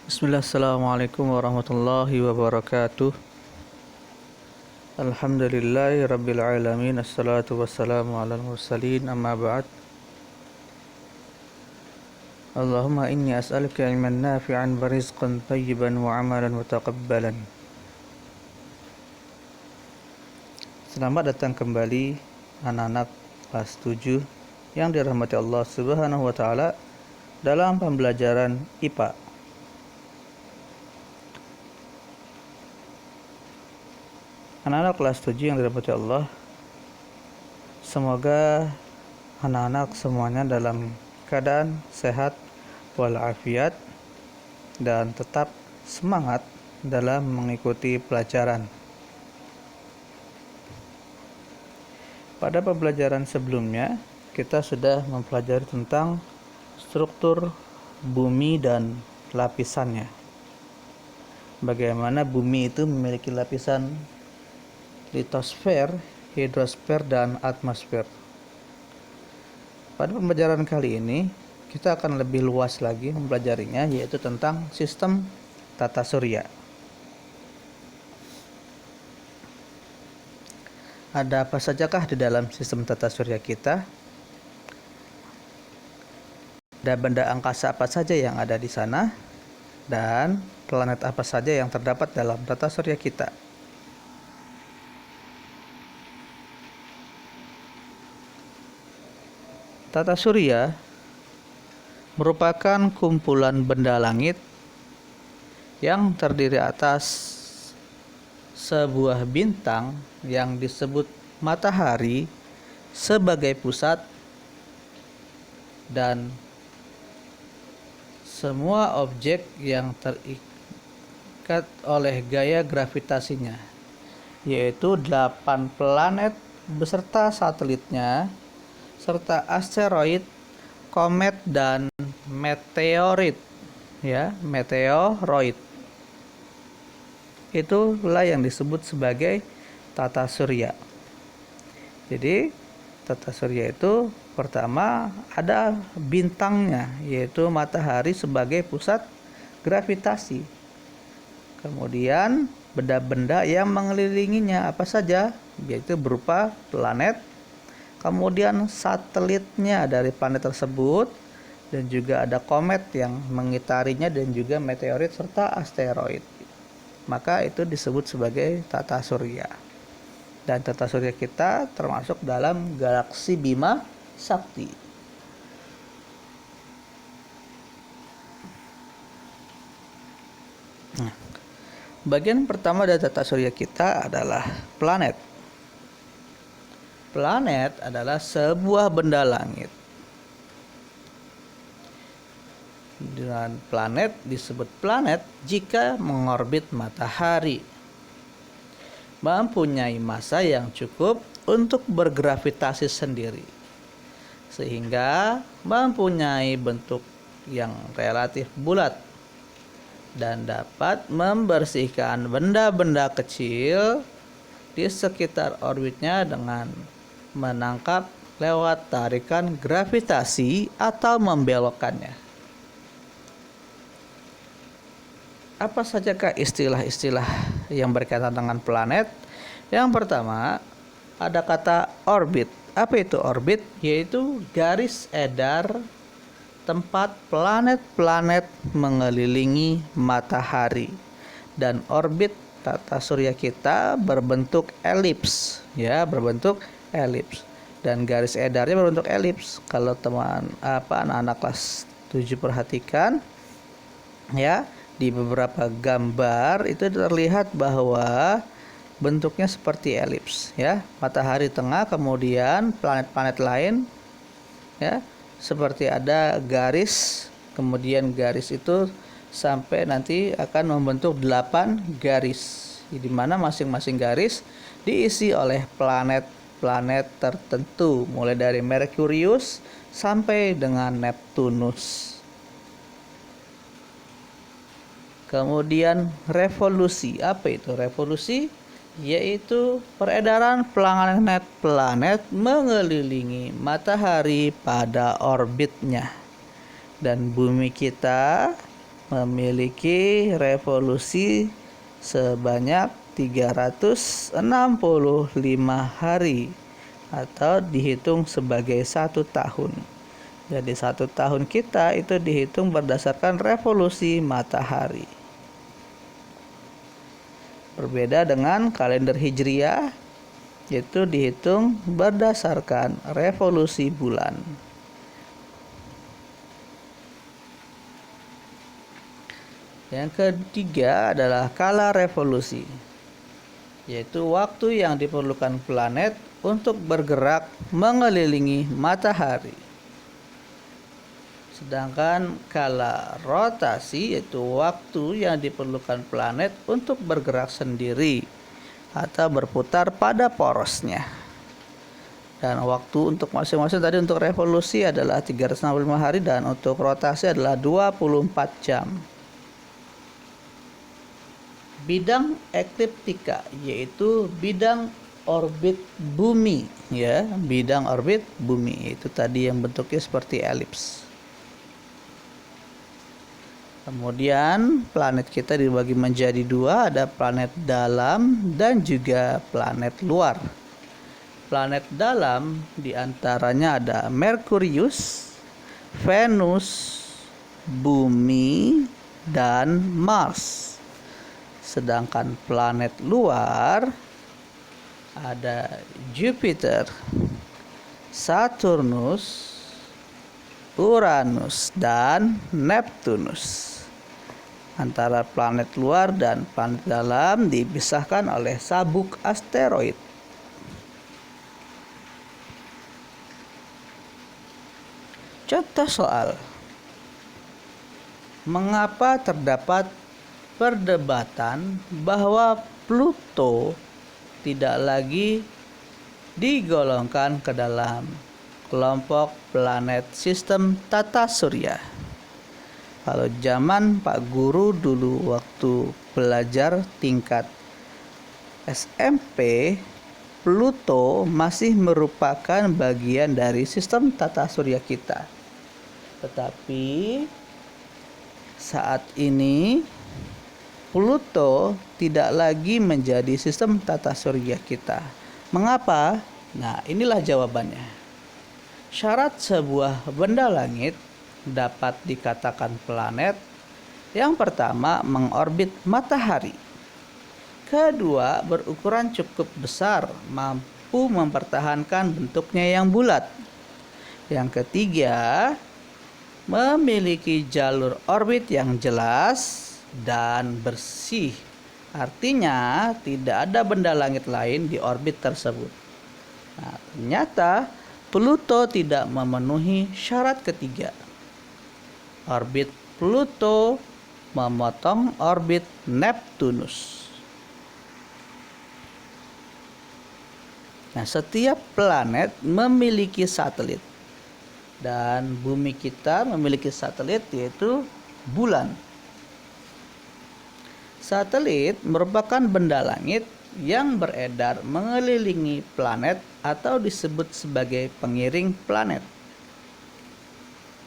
Bismillah, assalamualaikum warahmatullahi wabarakatuh. Alhamdulillahi rabbil alamin. Assalatu wassalamu ala mursalin, amma ba'd. Allahumma inni as'aluka ilman nafi'an wa rizqan tayyiban wa amalan mutaqabbalan. Selamat datang kembali anak-anak kelas 7 yang dirahmati Allah Subhanahu wa taala dalam pembelajaran IPA. Anak-anak kelas 7 yang dirahmati Allah, semoga anak-anak semuanya dalam keadaan sehat walafiat dan tetap semangat dalam mengikuti pelajaran. Pada pembelajaran sebelumnya, kita sudah mempelajari tentang struktur bumi dan lapisannya. Bagaimana bumi itu memiliki lapisan litosfer, hidrosfer, dan atmosfer. Pada pembelajaran kali ini, kita akan lebih luas lagi mempelajarinya, yaitu tentang sistem tata surya. Ada apa sajakah di dalam sistem tata surya kita? Ada benda angkasa apa saja yang ada di sana? Dan planet apa saja yang terdapat dalam tata surya kita? Tata surya merupakan kumpulan benda langit yang terdiri atas sebuah bintang yang disebut matahari sebagai pusat, dan semua objek yang terikat oleh gaya gravitasinya, yaitu 8 planet beserta satelitnya, serta asteroid, komet, dan meteorit. Meteoroid. Itulah yang disebut sebagai tata surya. Jadi, tata surya itu pertama ada bintangnya, yaitu matahari sebagai pusat gravitasi. Kemudian, benda-benda yang mengelilinginya apa saja, yaitu berupa planet, kemudian satelitnya dari planet tersebut, dan juga ada komet yang mengitarinya, dan juga meteorit serta asteroid. Maka itu disebut sebagai tata surya. Dan tata surya kita termasuk dalam galaksi Bima Sakti. Bagian pertama dari tata surya kita adalah planet. Planet adalah sebuah benda langit. Dan planet disebut planet jika mengorbit matahari, mempunyai massa yang cukup untuk bergravitasi sendiri, sehingga mempunyai bentuk yang relatif bulat dan dapat membersihkan benda-benda kecil di sekitar orbitnya dengan menangkap lewat tarikan gravitasi atau membelokkannya. Apa sajakah istilah-istilah yang berkaitan dengan planet? Yang pertama, ada kata orbit. Apa itu orbit? Yaitu garis edar tempat planet-planet mengelilingi matahari. Dan orbit tata surya kita berbentuk elips, berbentuk elips, dan garis edarnya berbentuk elips. Kalau anak-anak kelas 7 perhatikan, di beberapa gambar itu terlihat bahwa bentuknya seperti elips, matahari tengah, kemudian planet-planet lain, seperti ada garis, kemudian garis itu sampai nanti akan membentuk 8 garis, di mana masing-masing garis diisi oleh planet-planet tertentu, mulai dari Merkurius sampai dengan Neptunus. Kemudian revolusi. Apa itu revolusi? Yaitu peredaran planet-planet mengelilingi matahari pada orbitnya. Dan bumi kita memiliki revolusi sebanyak 365 hari atau dihitung sebagai 1 tahun. Jadi 1 tahun kita itu dihitung berdasarkan revolusi matahari. Berbeda dengan kalender Hijriah, yaitu dihitung berdasarkan revolusi bulan. Yang ketiga adalah kala revolusi, yaitu waktu yang diperlukan planet untuk bergerak mengelilingi matahari. Sedangkan kala rotasi yaitu waktu yang diperlukan planet untuk bergerak sendiri atau berputar pada porosnya. Dan waktu untuk masing-masing tadi untuk revolusi adalah 365 hari dan untuk rotasi adalah 24 jam. Bidang ekliptika yaitu bidang orbit bumi, ya, bidang orbit bumi itu tadi yang bentuknya seperti elips. Kemudian planet kita dibagi menjadi dua, ada planet dalam dan juga planet luar. Planet dalam diantaranya ada Merkurius, Venus, Bumi, dan Mars. Sedangkan planet luar ada Jupiter, Saturnus, Uranus, dan Neptunus. Antara planet luar dan planet dalam dipisahkan oleh sabuk asteroid. Contoh soal. Mengapa terdapat perdebatan bahwa Pluto tidak lagi digolongkan ke dalam kelompok planet sistem tata surya? Kalau zaman Pak Guru dulu waktu belajar tingkat SMP, Pluto masih merupakan bagian dari sistem tata surya kita. Tetapi saat ini Pluto tidak lagi menjadi sistem tata surya kita. Mengapa? Nah, inilah jawabannya. Syarat sebuah benda langit dapat dikatakan planet. Yang pertama, mengorbit matahari. Kedua, berukuran cukup besar, mampu mempertahankan bentuknya yang bulat. Yang ketiga, memiliki jalur orbit yang jelas dan bersih. Artinya tidak ada benda langit lain di orbit tersebut. Nah, ternyata Pluto tidak memenuhi syarat ketiga. Orbit Pluto memotong orbit Neptunus. Nah, setiap planet memiliki satelit. Dan bumi kita memiliki satelit yaitu bulan. Satelit merupakan benda langit yang beredar mengelilingi planet atau disebut sebagai pengiring planet.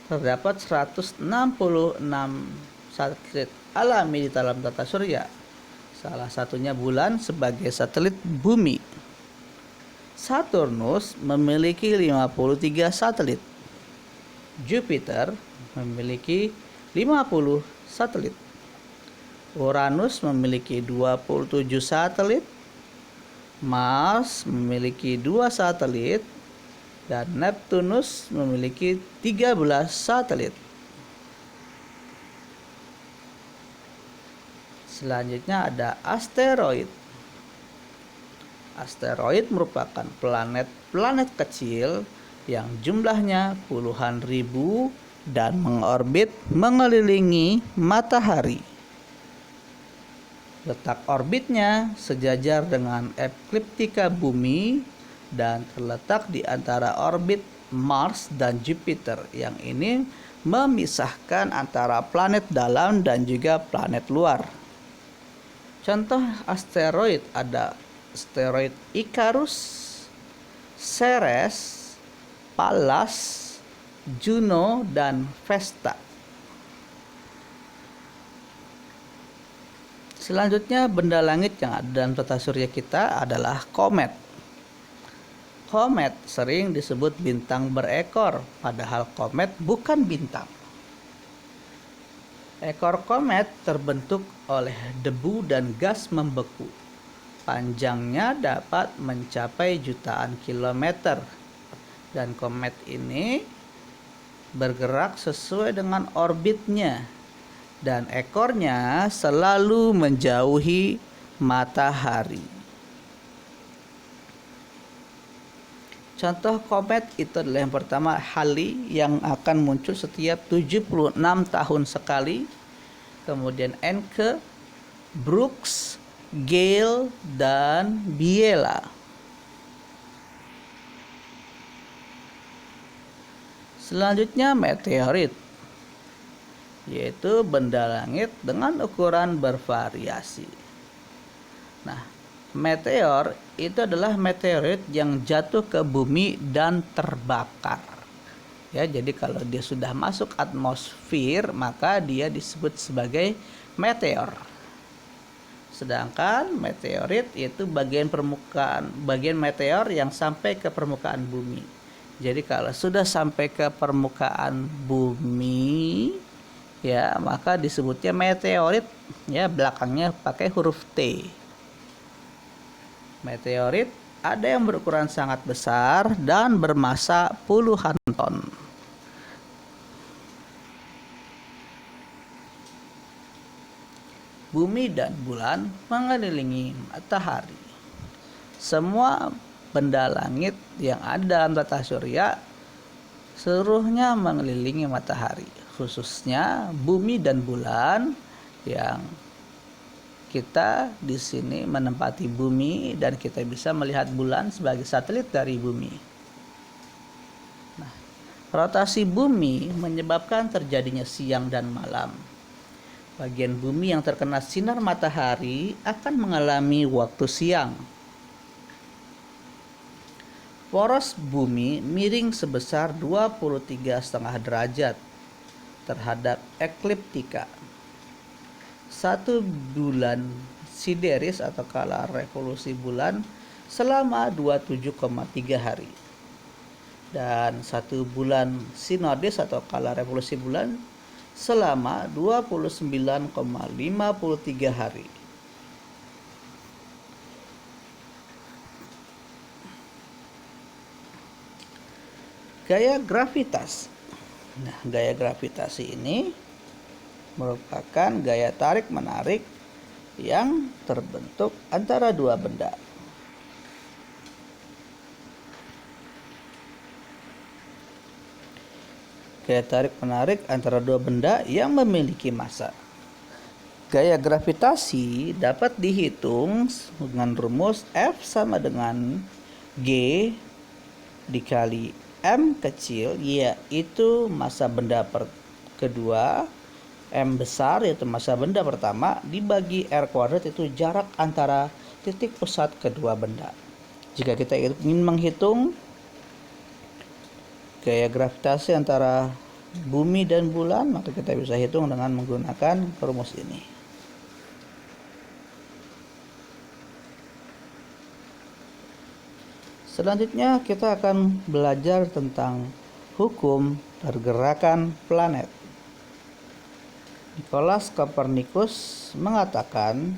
Terdapat 166 satelit alami di dalam tata surya. Salah satunya bulan sebagai satelit bumi. Saturnus memiliki 53 satelit. Jupiter memiliki 50 satelit. Uranus memiliki 27 satelit, Mars memiliki 2 satelit, dan Neptunus memiliki 13 satelit. Selanjutnya ada asteroid. Asteroid merupakan planet-planet kecil yang jumlahnya puluhan ribu dan mengorbit mengelilingi matahari. Letak orbitnya sejajar dengan ekliptika bumi dan terletak di antara orbit Mars dan Jupiter. Yang ini memisahkan antara planet dalam dan juga planet luar. Contoh asteroid ada asteroid Icarus, Ceres, Pallas, Juno, dan Vesta. Selanjutnya benda langit yang ada dalam tata surya kita adalah komet. Komet sering disebut bintang berekor, padahal komet bukan bintang. Ekor komet terbentuk oleh debu dan gas membeku. Panjangnya dapat mencapai jutaan kilometer. Dan komet ini bergerak sesuai dengan orbitnya. Dan ekornya selalu menjauhi matahari. Contoh komet itu adalah yang pertama Halley yang akan muncul setiap 76 tahun sekali. Kemudian Encke, Brooks, Gale, dan Biela. Selanjutnya meteorit, yaitu benda langit dengan ukuran bervariasi. Nah, meteor itu adalah meteorit yang jatuh ke bumi dan terbakar. Ya, jadi kalau dia sudah masuk atmosfer, maka dia disebut sebagai meteor. Sedangkan meteorit itu bagian meteor yang sampai ke permukaan bumi. Jadi kalau sudah sampai ke permukaan bumi, ya maka disebutnya meteorit. Ya, belakangnya pakai huruf T. Meteorit ada yang berukuran sangat besar dan bermassa puluhan ton. Bumi dan bulan mengelilingi matahari. Semua benda langit yang ada dalam tata surya seluruhnya mengelilingi matahari, khususnya bumi dan bulan yang kita di sini menempati bumi dan kita bisa melihat bulan sebagai satelit dari bumi. Nah, rotasi bumi menyebabkan terjadinya siang dan malam. Bagian bumi yang terkena sinar matahari akan mengalami waktu siang. Poros bumi miring sebesar 23,5 derajat terhadap ekliptika. Satu bulan sideris atau kala revolusi bulan selama 27,3 hari. Dan satu bulan sinodis atau kala revolusi bulan selama 29,53 hari. Gaya gravitas. Nah, gaya gravitasi ini merupakan gaya tarik-menarik yang terbentuk antara dua benda. Gaya tarik-menarik antara dua benda yang memiliki massa. Gaya gravitasi dapat dihitung dengan rumus F sama dengan G dikali M kecil, yaitu massa benda kedua, M besar yaitu massa benda pertama, dibagi R kuadrat itu jarak antara titik pusat kedua benda. Jika kita ingin menghitung gaya gravitasi antara bumi dan bulan, maka kita bisa hitung dengan menggunakan rumus ini. Selanjutnya kita akan belajar tentang hukum pergerakan planet. Nicolaus Copernicus mengatakan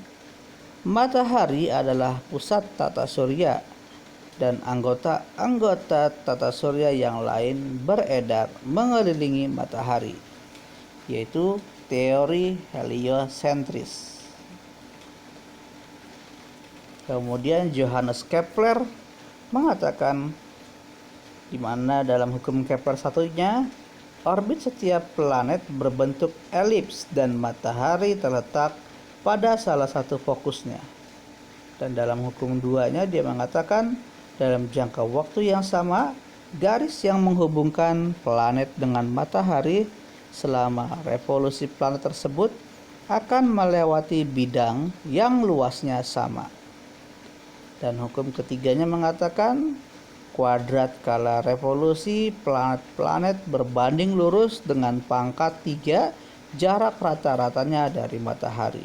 matahari adalah pusat tata surya dan anggota-anggota tata surya yang lain beredar mengelilingi matahari, yaitu teori heliosentris. Kemudian Johannes Kepler mengatakan di mana dalam hukum Kepler satunya orbit setiap planet berbentuk elips dan matahari terletak pada salah satu fokusnya. Dan dalam hukum duanya dia mengatakan dalam jangka waktu yang sama, garis yang menghubungkan planet dengan matahari selama revolusi planet tersebut akan melewati bidang yang luasnya sama. Dan hukum ketiganya mengatakan kuadrat kala revolusi planet-planet berbanding lurus dengan pangkat 3 jarak rata-ratanya dari matahari.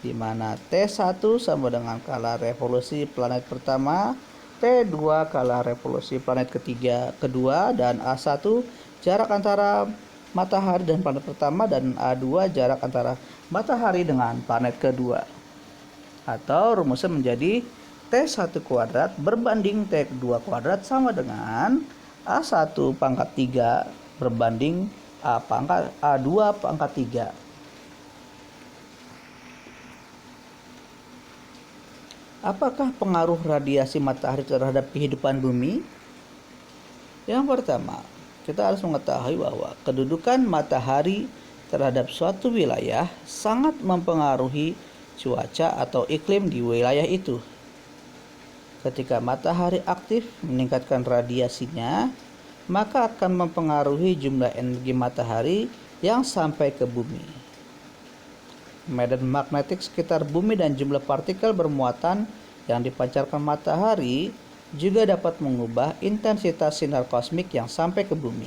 di mana T1 sama dengan skala revolusi planet pertama, T2 skala revolusi planet kedua, dan A1 jarak antara matahari dan planet pertama, dan A2 jarak antara matahari dengan planet kedua. Atau rumusnya menjadi T1 kuadrat berbanding T2 kuadrat sama dengan A1 pangkat 3 berbanding A2 pangkat 3. Apakah pengaruh radiasi matahari terhadap kehidupan bumi? Yang pertama, kita harus mengetahui bahwa kedudukan matahari terhadap suatu wilayah sangat mempengaruhi cuaca atau iklim di wilayah itu. Ketika matahari aktif meningkatkan radiasinya, maka akan mempengaruhi jumlah energi matahari yang sampai ke bumi. Medan magnetik sekitar bumi dan jumlah partikel bermuatan yang dipancarkan matahari juga dapat mengubah intensitas sinar kosmik yang sampai ke bumi.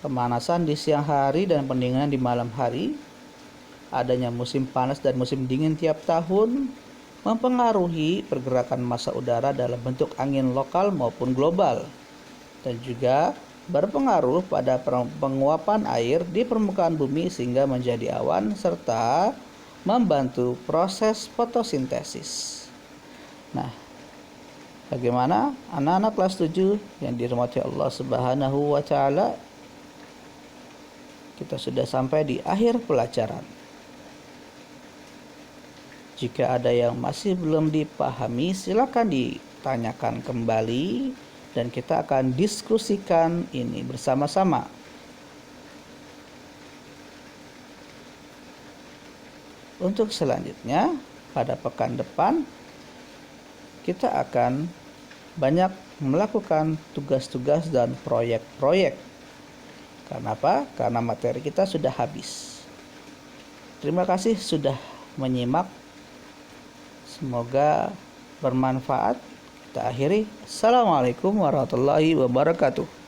Pemanasan di siang hari dan pendinginan di malam hari, adanya musim panas dan musim dingin tiap tahun, mempengaruhi pergerakan massa udara dalam bentuk angin lokal maupun global, dan juga berpengaruh pada penguapan air di permukaan bumi sehingga menjadi awan serta membantu proses fotosintesis. Nah, bagaimana anak-anak kelas 7 yang dirahmati Allah Subhanahu wa taala? Kita sudah sampai di akhir pelajaran. Jika ada yang masih belum dipahami, silakan ditanyakan kembali dan kita akan diskusikan ini bersama-sama. Untuk selanjutnya, pada pekan depan kita akan banyak melakukan tugas-tugas dan proyek-proyek. Karena apa? Karena materi kita sudah habis. Terima kasih sudah menyimak. Semoga bermanfaat. Kita akhiri. Assalamualaikum warahmatullahi wabarakatuh.